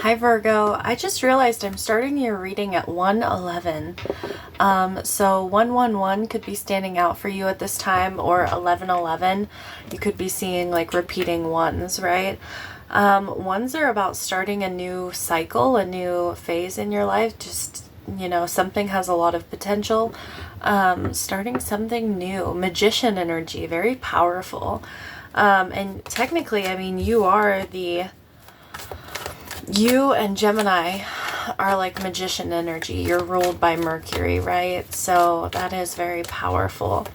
Hi Virgo, I just realized I'm starting your reading at 111. So 111 could be standing out for you at this time, or 1111. You could be seeing like repeating ones, right? Ones are about starting a new cycle, a new phase in your life. Just, something has a lot of potential. Starting something new. Magician energy, very powerful. And technically, I mean, you and Gemini are like magician energy. You're ruled by Mercury, right? So that is very powerful.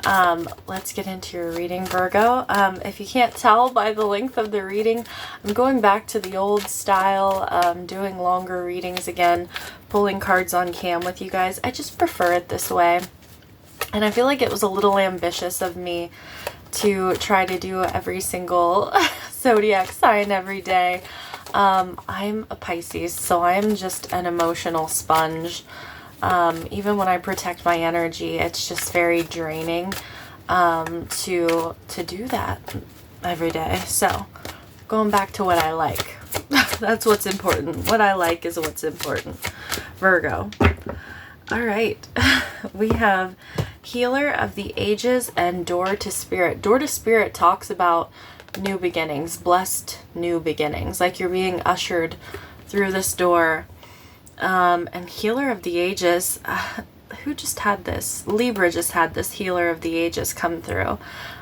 Let's get into your reading, Virgo. If you can't tell by the length of the reading, I'm going back to the old style, doing longer readings again, pulling cards on cam with you guys. I just prefer it this way. And I feel like it was a little ambitious of me to try to do every single zodiac sign every day. I'm a Pisces, so I'm just an emotional sponge. Even when I protect my energy, it's just very draining to do that every day. So going back to what I like. That's what's important. What I like is what's important. Virgo. All right. We have Healer of the Ages and Door to Spirit. Door to Spirit talks about new beginnings, blessed new beginnings, like you're being ushered through this door. And Healer of the Ages, who just had this? Libra just had this Healer of the Ages come through.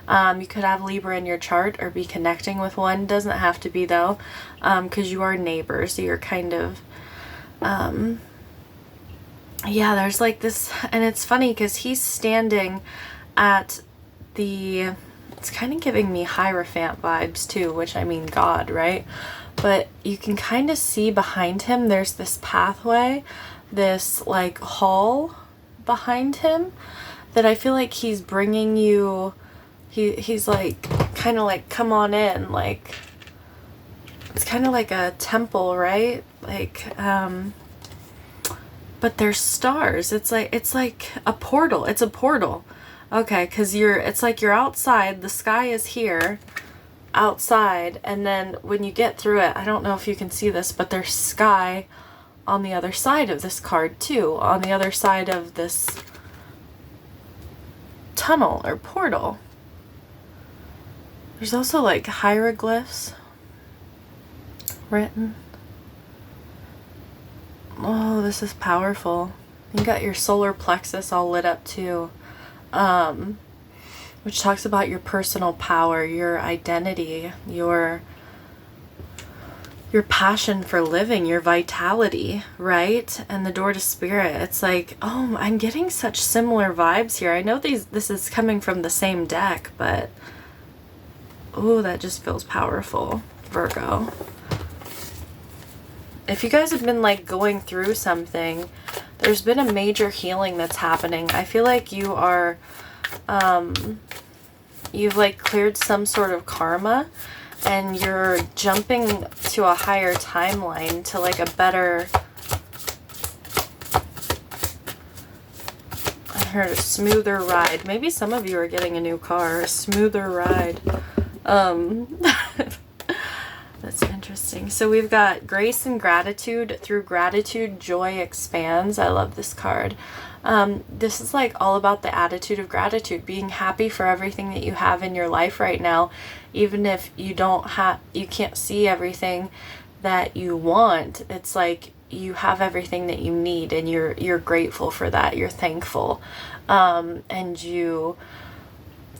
You could have Libra in your chart or be connecting with one. Doesn't have to be though, because you are neighbors. So you're kind of, yeah, there's like this, and it's funny because he's standing at the, it's kind of giving me Hierophant vibes too, which I mean God, right? But you can kind of see behind him, there's this pathway, this like hall behind him that I feel like he's bringing you, he's like, kind of like, come on in, like, it's kind of like a temple, right? Like, but there's stars. It's like a portal. It's a portal. Okay, because it's like you're outside, the sky is here, outside, and then when you get through it, I don't know if you can see this, but there's sky on the other side of this card too, on the other side of this tunnel or portal. There's also like hieroglyphs written. Oh, this is powerful. You got your solar plexus all lit up too. Which talks about your personal power, your identity, your passion for living, your vitality, right? And the Door to Spirit. It's like, oh, I'm getting such similar vibes here. I know this is coming from the same deck, but oh, that just feels powerful, Virgo. If you guys have been like going through something, there's been a major healing that's happening. I feel like you are, you've like cleared some sort of karma and you're jumping to a higher timeline, to like a better, I heard a smoother ride. Maybe some of you are getting a new car, a smoother ride. That's interesting. So we've got grace and gratitude. Through gratitude, joy expands. I love this card. This is like all about the attitude of gratitude, being happy for everything that you have in your life right now, even if you can't see everything that you want. It's like you have everything that you need, and you're grateful for that. You're thankful, and you're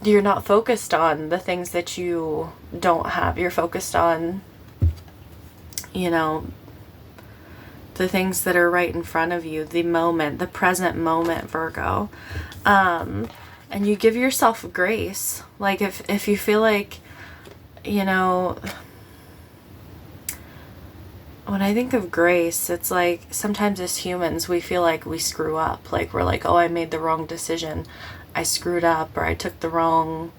not focused on the things that you don't have. You're focused on, the things that are right in front of you, the moment, the present moment, Virgo. And you give yourself grace. Like if you feel like, when I think of grace, it's like sometimes as humans, we feel like we screw up. Like we're like, oh, I made the wrong decision. I screwed up, or I took the wrong,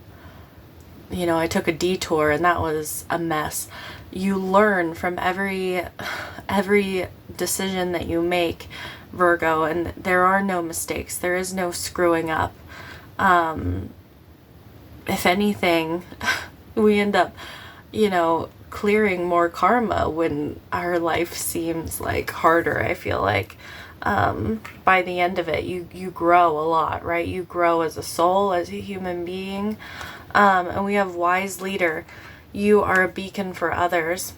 I took a detour and that was a mess. You learn from every decision that you make, Virgo, and there are no mistakes. There is no screwing up. If anything, we end up, clearing more karma when our life seems like harder. I feel like by the end of it, you grow a lot, right? You grow as a soul, as a human being. And we have wise leader. You are a beacon for others.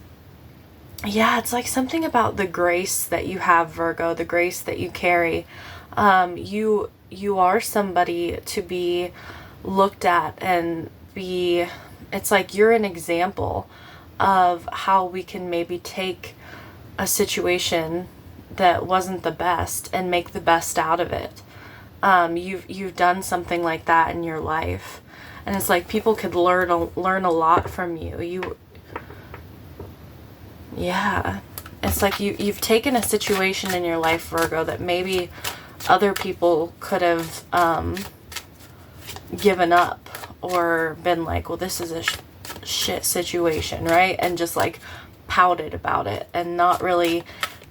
Yeah, it's like something about the grace that you have, Virgo, the grace that you carry. You are somebody to be looked at and be, it's like you're an example of how we can maybe take a situation that wasn't the best and make the best out of it. You've done something like that in your life, and it's like people could learn a lot from you. Yeah, it's like you've taken a situation in your life, Virgo, that maybe other people could have given up or been like, well, this is a shit situation, right? And just like pouted about it and not really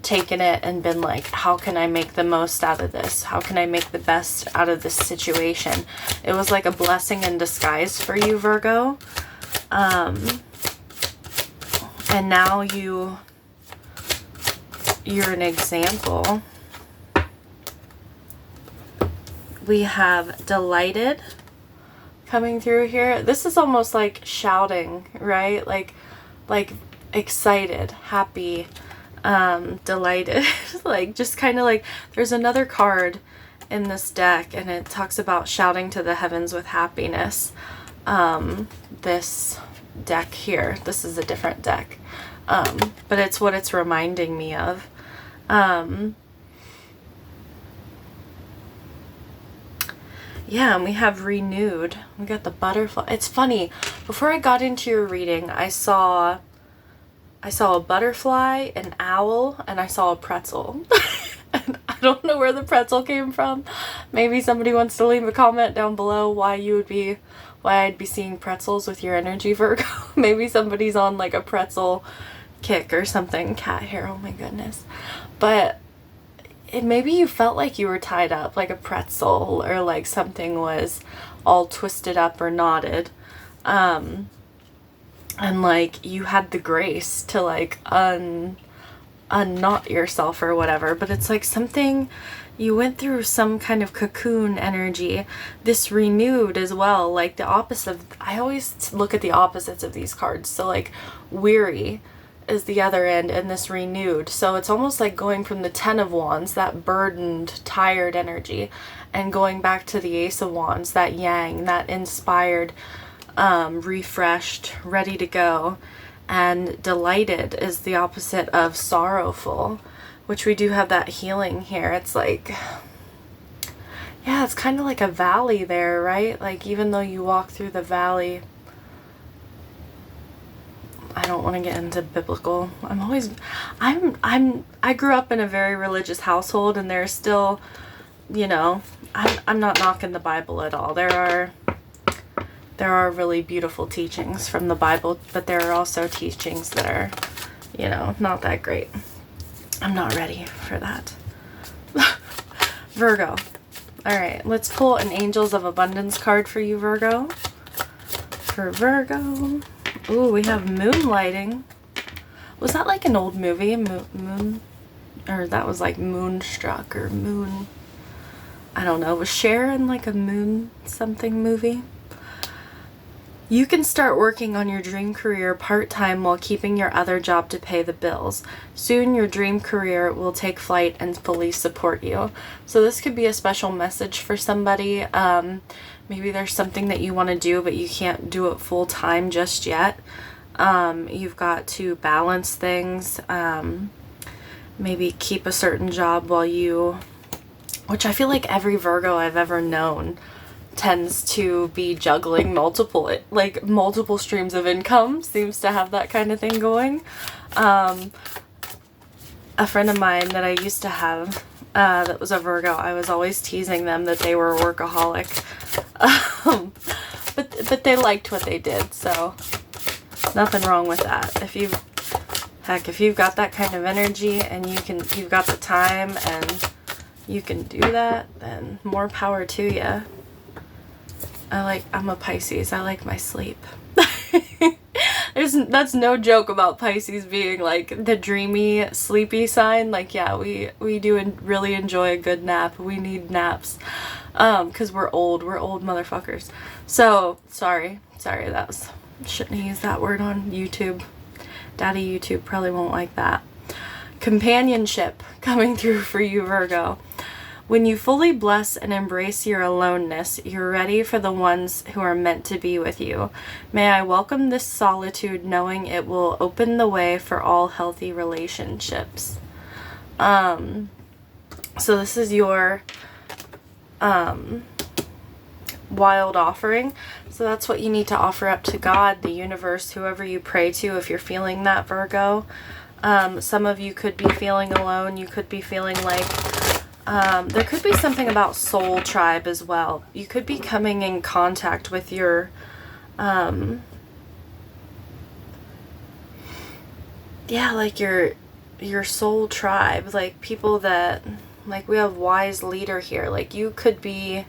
taken it and been like, how can I make the most out of this? How can I make the best out of this situation? It was like a blessing in disguise for you, Virgo. And now you're an example. We have delighted coming through here. This is almost like shouting, right? Like excited, happy, delighted. Like just kind of like there's another card in this deck and it talks about shouting to the heavens with happiness. This deck here, this is a different deck, but it's what it's reminding me of. Yeah, and we have renewed. We got the butterfly. It's funny, before I got into your reading, I saw a butterfly, an owl, and I saw a pretzel. And I don't know where the pretzel came from. Maybe somebody wants to leave a comment down below why I'd be seeing pretzels with your energy, Virgo. Maybe somebody's on like a pretzel kick or something. Cat hair, oh my goodness. But maybe you felt like you were tied up like a pretzel, or like something was all twisted up or knotted. And like you had the grace to like unknot yourself or whatever, but it's like something you went through, some kind of cocoon energy. This renewed as well, like the opposite of, I always look at the opposites of these cards. So like weary is the other end, and this renewed. So it's almost like going from the 10 of Wands, that burdened, tired energy, and going back to the Ace of Wands, that yang, that inspired, refreshed, ready to go. And delighted is the opposite of sorrowful, which we do have that healing here. It's like, yeah, it's kind of like a valley there, right? Like even though you walk through the valley, I don't want to get into biblical. I grew up in a very religious household, and there's still, you know, I'm not knocking the Bible at all. There are really beautiful teachings from the Bible, but there are also teachings that are, you know, not that great. I'm not ready for that. Virgo. All right, let's pull an Angels of Abundance card for you, Virgo. For Virgo. Ooh, we have Moonlighting. Was that like an old movie? Moon? Or that was like Moonstruck or Moon. I don't know. Was Cher in like a Moon something movie? You can start working on your dream career part-time while keeping your other job to pay the bills. Soon your dream career will take flight and fully support you. So this could be a special message for somebody. Maybe there's something that you want to do, but you can't do it full-time just yet. You've got to balance things. Maybe keep a certain job while you... Which I feel like every Virgo I've ever known tends to be juggling multiple streams of income, seems to have that kind of thing going. A friend of mine that I used to have that was a Virgo, I was always teasing them that they were a workaholic. But they liked what they did, so nothing wrong with that. If you've got that kind of energy and you've got the time and you can do that, then more power to you. I'm a Pisces. I like my sleep. That's no joke about Pisces being like the dreamy, sleepy sign. Like, yeah, we do really enjoy a good nap. We need naps, because we're old motherfuckers. So sorry, shouldn't have used that word on YouTube. Daddy YouTube probably won't like that. Companionship coming through for you, Virgo. When you fully bless and embrace your aloneness, you're ready for the ones who are meant to be with you. May I welcome this solitude, knowing it will open the way for all healthy relationships. So this is your wild offering. So that's what you need to offer up to God, the universe, whoever you pray to, if you're feeling that, Virgo. Some of you could be feeling alone. You could be feeling like there could be something about soul tribe as well. You could be coming in contact with your like your soul tribe, like people that, like, we have wise leader here. Like, you could be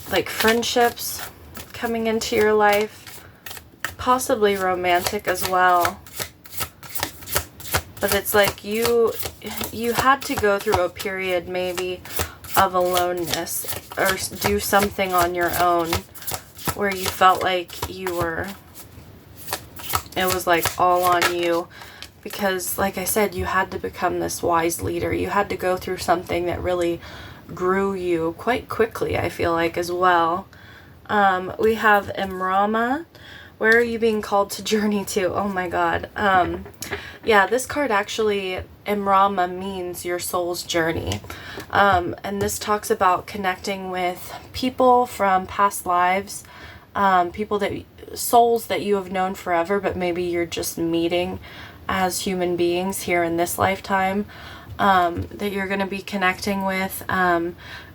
like friendships coming into your life, possibly romantic as well. But it's like you had to go through a period maybe of aloneness, or do something on your own where you felt like it was like all on you, because like I said, you had to become this wise leader. You had to go through something that really grew you quite quickly, I feel like, as well. We have Imrama. Where are you being called to journey to? Oh my God. Yeah, this card actually, Imrama, means your soul's journey. And this talks about connecting with people from past lives, souls that you have known forever, but maybe you're just meeting as human beings here in this lifetime, that you're going to be connecting with.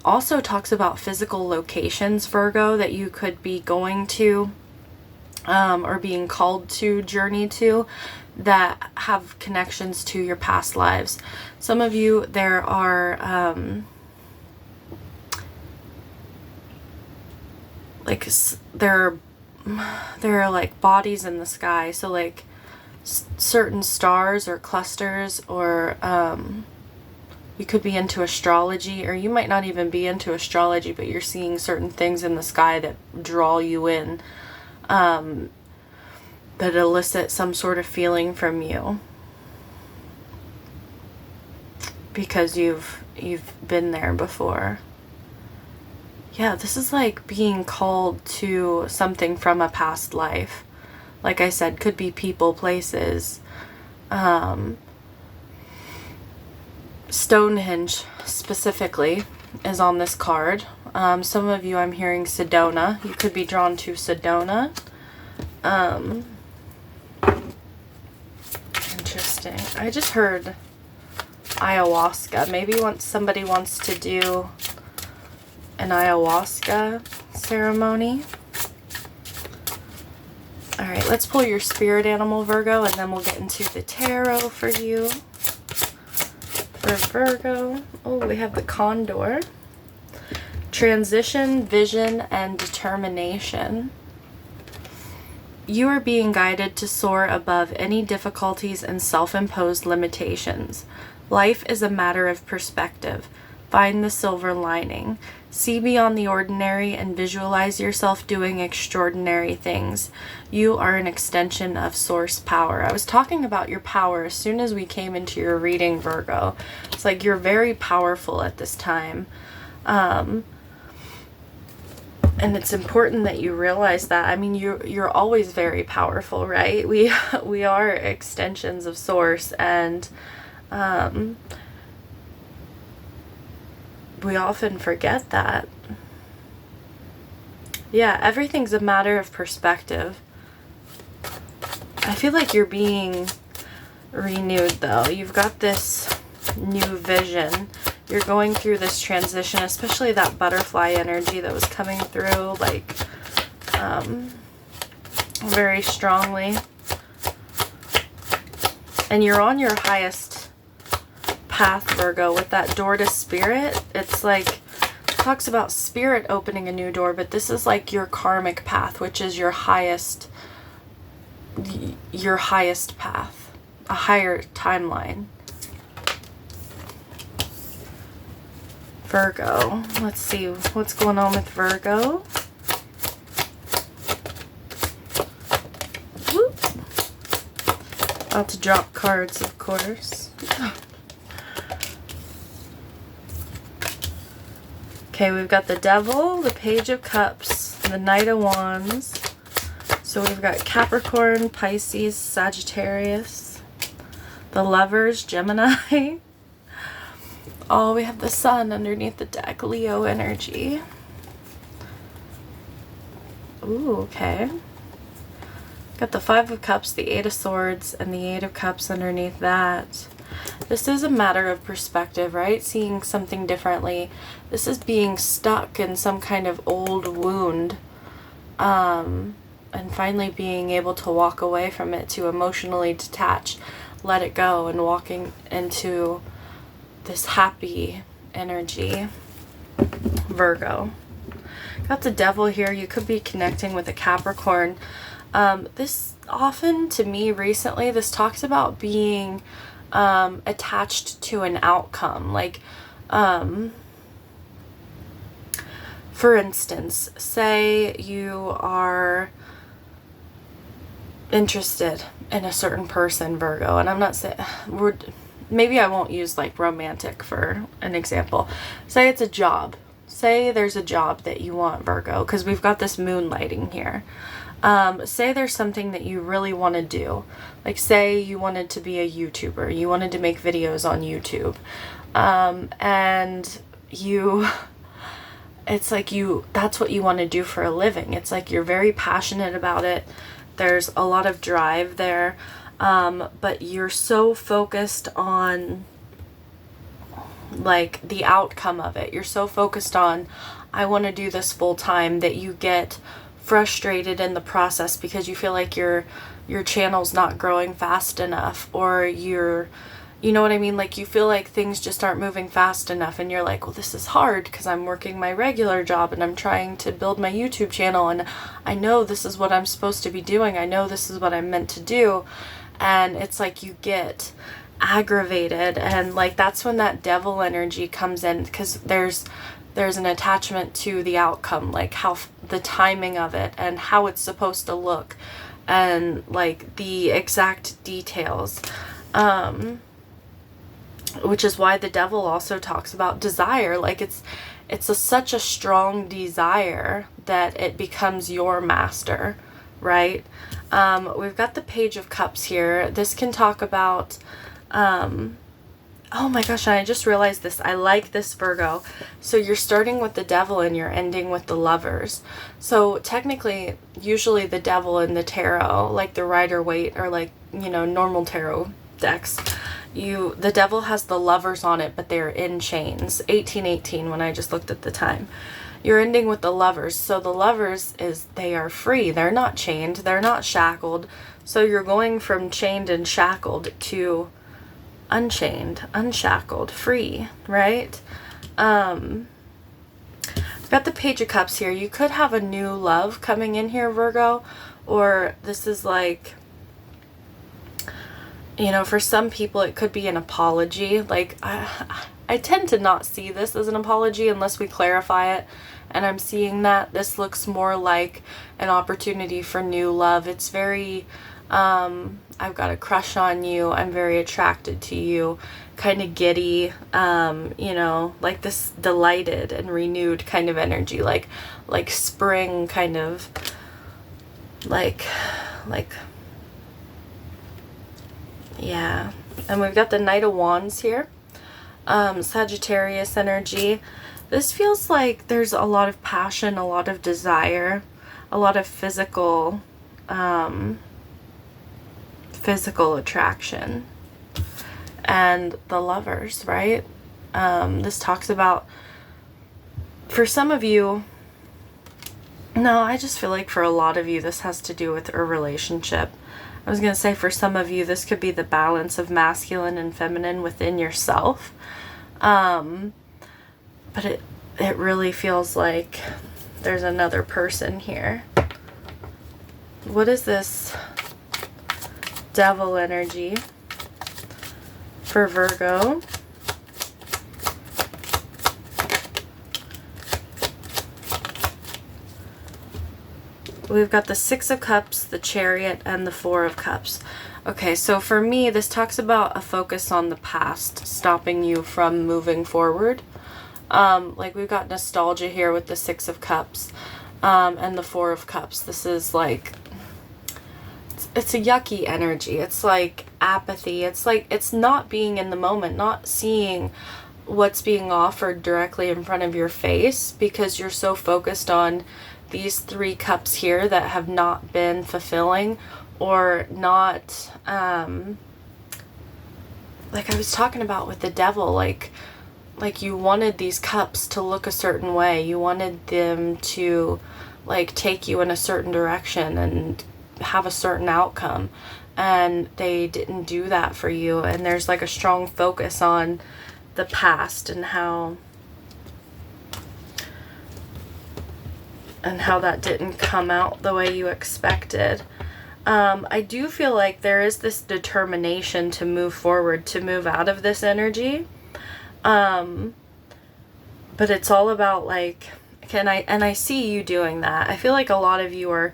Also talks about physical locations, Virgo, that you could be going to, or being called to journey to, that have connections to your past lives. Some of you, there are there are like bodies in the sky, so like certain stars or clusters, or you could be into astrology, or you might not even be into astrology, but you're seeing certain things in the sky that draw you in, that elicit some sort of feeling from you, because you've been there before. Yeah, this is like being called to something from a past life. Like I said, could be people, places. Stonehenge specifically is on this card. Some of you, I'm hearing Sedona. You could be drawn to Sedona. Interesting. I just heard ayahuasca. Maybe somebody wants to do an ayahuasca ceremony. Alright, let's pull your spirit animal, Virgo, and then we'll get into the tarot for you. For Virgo, oh, we have the condor. Transition, vision, and determination. You are being guided to soar above any difficulties and self-imposed limitations. Life is a matter of perspective. Find the silver lining. See beyond the ordinary and visualize yourself doing extraordinary things. You are an extension of source power. I was talking about your power as soon as we came into your reading, Virgo. It's like you're very powerful at this time. And it's important that you realize that. I mean, you're always very powerful, right? We are extensions of source, and we often forget that. Yeah, everything's a matter of perspective. I feel like you're being renewed, though. You've got this new vision. You're going through this transition, especially that butterfly energy that was coming through, like, very strongly. And you're on your highest path, Virgo, with that door to spirit. It's like talks about spirit opening a new door, but this is like your karmic path, which is your highest path, a higher timeline. Virgo. Let's see what's going on with Virgo. Whoop. About to drop cards, of course. Okay, we've got the Devil, the Page of Cups, the Knight of Wands. So we've got Capricorn, Pisces, Sagittarius, the Lovers, Gemini. Oh, we have the Sun underneath the deck, Leo energy. Ooh, okay. Got the Five of Cups, the Eight of Swords, and the Eight of Cups underneath that. This is a matter of perspective, right? Seeing something differently. This is being stuck in some kind of old wound. And finally being able to walk away from it, to emotionally detach, let it go, and walking into this happy energy. Virgo. Got the Devil here. You could be connecting with a Capricorn. This often, to me recently, this talks about being attached to an outcome. Like, for instance, say you are interested in a certain person, Virgo, and I'm not saying, maybe I won't use like romantic for an example. Say it's a job. Say there's a job that you want, Virgo, because we've got this moonlighting here. Say there's something that you really want to do. Like, say you wanted to be a YouTuber. You wanted to make videos on YouTube. And it's like that's what you want to do for a living. It's like you're very passionate about it. There's a lot of drive there. But you're so focused on like the outcome of it. You're so focused on, I want to do this full time, that you get frustrated in the process because you feel like your channel's not growing fast enough, or you know what I mean? Like, you feel like things just aren't moving fast enough, and you're like, well, this is hard because I'm working my regular job and I'm trying to build my YouTube channel, and I know this is what I'm supposed to be doing. I know this is what I'm meant to do. And it's like you get aggravated, and like that's when that Devil energy comes in, because there's an attachment to the outcome, like how the timing of it and how it's supposed to look, and like the exact details, which is why the Devil also talks about desire. Like it's such a strong desire that it becomes your master, right? We've got the Page of Cups here. This can talk about, oh my gosh, I just realized this. I like this, Virgo. So you're starting with the Devil and you're ending with the Lovers. So technically, usually the Devil in the tarot, like the Rider-Waite or like, normal tarot decks, the Devil has the Lovers on it, but they're in chains. 1818 when I just looked at the time. You're ending with the Lovers. So the Lovers they are free. They're not chained. They're not shackled. So you're going from chained and shackled to unchained, unshackled, free, right? I've got the Page of Cups here. You could have a new love coming in here, Virgo, or this is like, for some people it could be an apology. Like, I tend to not see this as an apology unless we clarify it. And I'm seeing that this looks more like an opportunity for new love. It's very, I've got a crush on you. I'm very attracted to you. Kind of giddy, like this delighted and renewed kind of energy. Like spring kind of, like, yeah. And we've got the Knight of Wands here. Sagittarius energy. This feels like there's a lot of passion, a lot of desire, a lot of physical attraction. And the Lovers, right? This talks about, for some of you, no, I just feel like for a lot of you, this has to do with a relationship. I was going to say for some of you, this could be the balance of masculine and feminine within yourself. But it really feels like there's another person here. What is this devil energy for Virgo? We've got the Six of Cups, the Chariot, and the Four of Cups. Okay, so for me, this talks about a focus on the past, stopping you from moving forward. Like we've got nostalgia here with the Six of Cups, and the Four of Cups. This is like, it's a yucky energy. It's like apathy. It's like, it's not being in the moment, not seeing what's being offered directly in front of your face, because you're so focused on these three cups here that have not been fulfilling, or not, like I was talking about with the devil, like you wanted these cups to look a certain way. You wanted them to like take you in a certain direction and have a certain outcome, and they didn't do that for you. And there's like a strong focus on the past and how that didn't come out the way you expected. I do feel like there is this determination to move forward, to move out of this energy. But it's all about like, I see you doing that. I feel like a lot of you are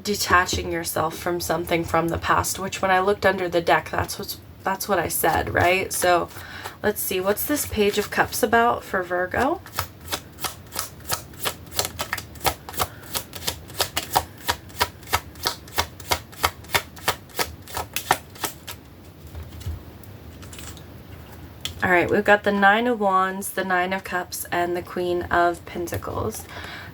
detaching yourself from something from the past, which when I looked under the deck, that's what I said, right? So let's see, what's this Page of Cups about for Virgo? All right, we've got the Nine of Wands, the Nine of Cups, and the Queen of Pentacles.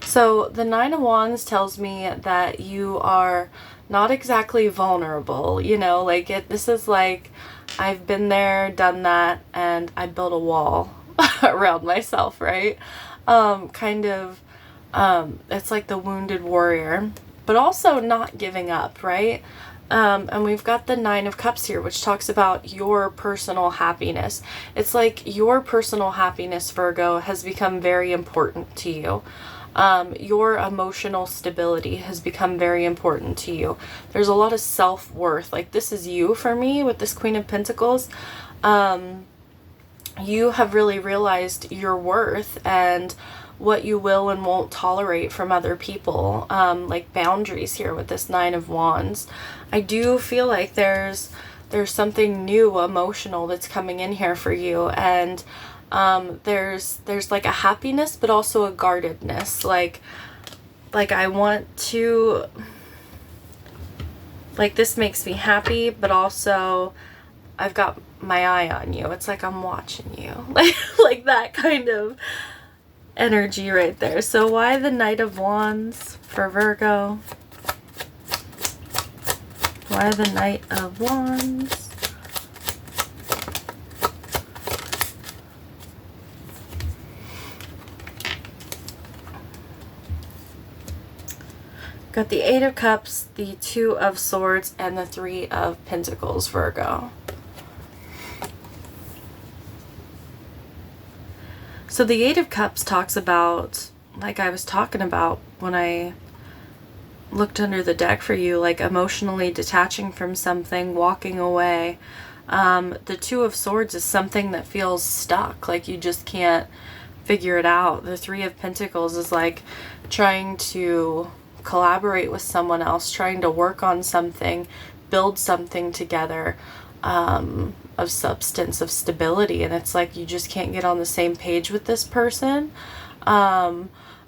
So the Nine of Wands tells me that you are not exactly vulnerable, you know, like this is like, I've been there, done that, and I built a wall around myself, right? It's like the wounded warrior, but also not giving up, right? And we've got the Nine of Cups here, which talks about your personal happiness. It's like your personal happiness, Virgo, has become very important to you. Your emotional stability has become very important to you. There's a lot of self-worth. Like this is you for me with this Queen of Pentacles. You have really realized your worth and what you will and won't tolerate from other people, like boundaries here with this Nine of Wands. I do feel like there's something new emotional that's coming in here for you, and there's like a happiness but also a guardedness, like I want to, like this makes me happy, but also I've got my eye on you. It's like I'm watching you, like that kind of energy right there. So why the Knight of Wands for Virgo? Why the Knight of Wands? Got the Eight of Cups, the Two of Swords, and the Three of Pentacles, Virgo. So the Eight of Cups talks about, like I was talking about when I looked under the deck for you, like emotionally detaching from something, walking away. The Two of Swords is something that feels stuck, like you just can't figure it out. The Three of Pentacles is like trying to collaborate with someone else, trying to work on something, build something together, of substance, of stability, and it's like you just can't get on the same page with this person.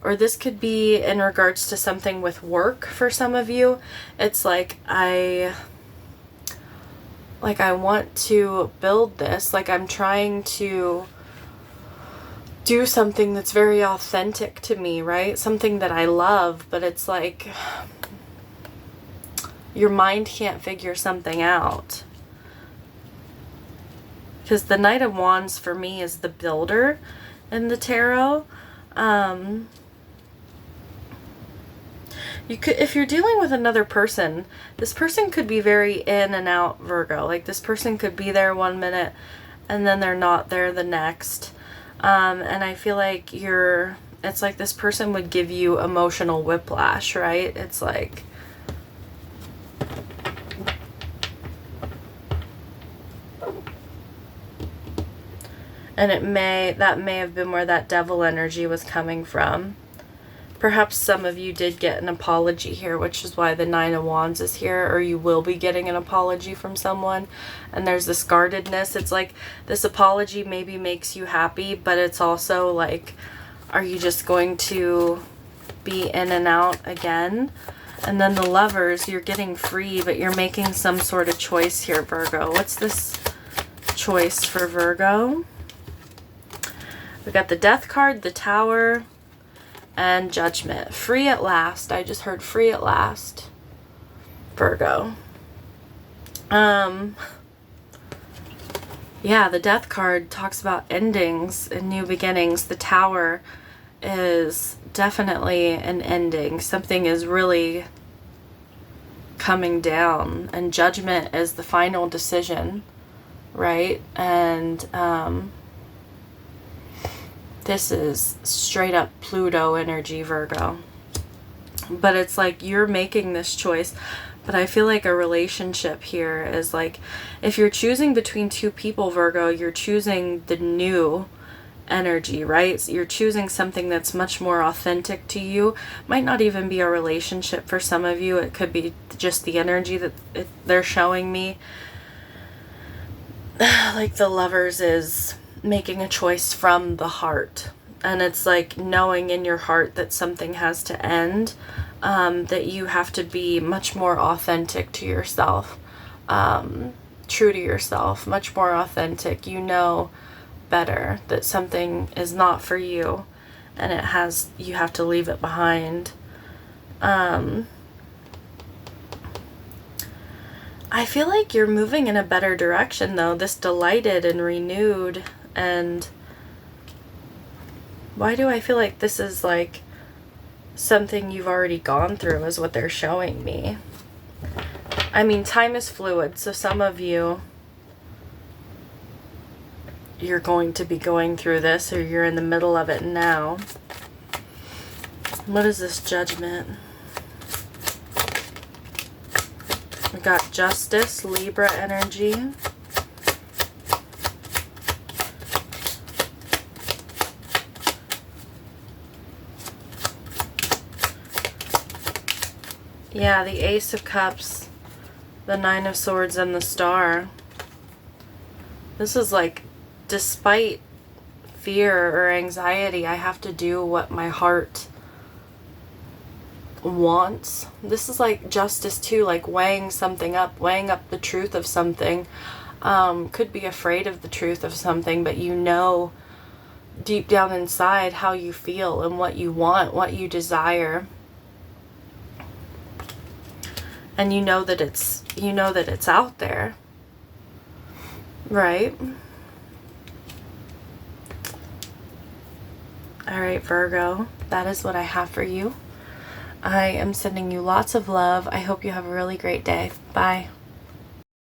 Or this could be in regards to something with work for some of you. It's like I want to build this, like I'm trying to do something that's very authentic to me, right? Something that I love, but it's like your mind can't figure something out. Because the Knight of Wands for me is the builder in the tarot. You could, if you're dealing with another person, this person could be very in and out, Virgo. Like this person could be there one minute and then they're not there the next. And I feel like it's like this person would give you emotional whiplash, right? It's like, and that may have been where that devil energy was coming from. Perhaps some of you did get an apology here, which is why the 9 of Wands is here, or you will be getting an apology from someone. And there's this guardedness. It's like this apology maybe makes you happy, but it's also like, are you just going to be in and out again? And then the Lovers, you're getting free, but you're making some sort of choice here, Virgo. What's this choice for Virgo? We got the Death card, the Tower, and Judgment. Free at last. I just heard free at last, Virgo. Yeah, the Death card talks about endings and new beginnings. The Tower is definitely an ending. Something is really coming down, and Judgment is the final decision, right? And this is straight up Pluto energy, Virgo. But it's like you're making this choice. But I feel like a relationship here is like, if you're choosing between two people, Virgo, you're choosing the new energy, right? So you're choosing something that's much more authentic to you. Might not even be a relationship for some of you. It could be just the energy that they're showing me. Like the Lovers is making a choice from the heart, and it's like knowing in your heart that something has to end, that you have to be much more authentic to yourself, true to yourself, much more authentic. You know better that something is not for you, and you have to leave it behind. I feel like you're moving in a better direction though, this delighted and renewed. And why do I feel like this is like something you've already gone through is what they're showing me? I mean, time is fluid, so some of you're going to be going through this, or you're in the middle of it now. What is this Judgment? We got Justice, Libra energy. Yeah, the Ace of Cups, the 9 of Swords, and the Star. This is like, despite fear or anxiety, I have to do what my heart wants. This is like justice too, like weighing something up, weighing up the truth of something. Could be afraid of the truth of something, but you know deep down inside how you feel and what you want, what you desire. And you know that it's out there, right? All right, Virgo, that is what I have for you. I am sending you lots of love. I hope you have a really great day. Bye.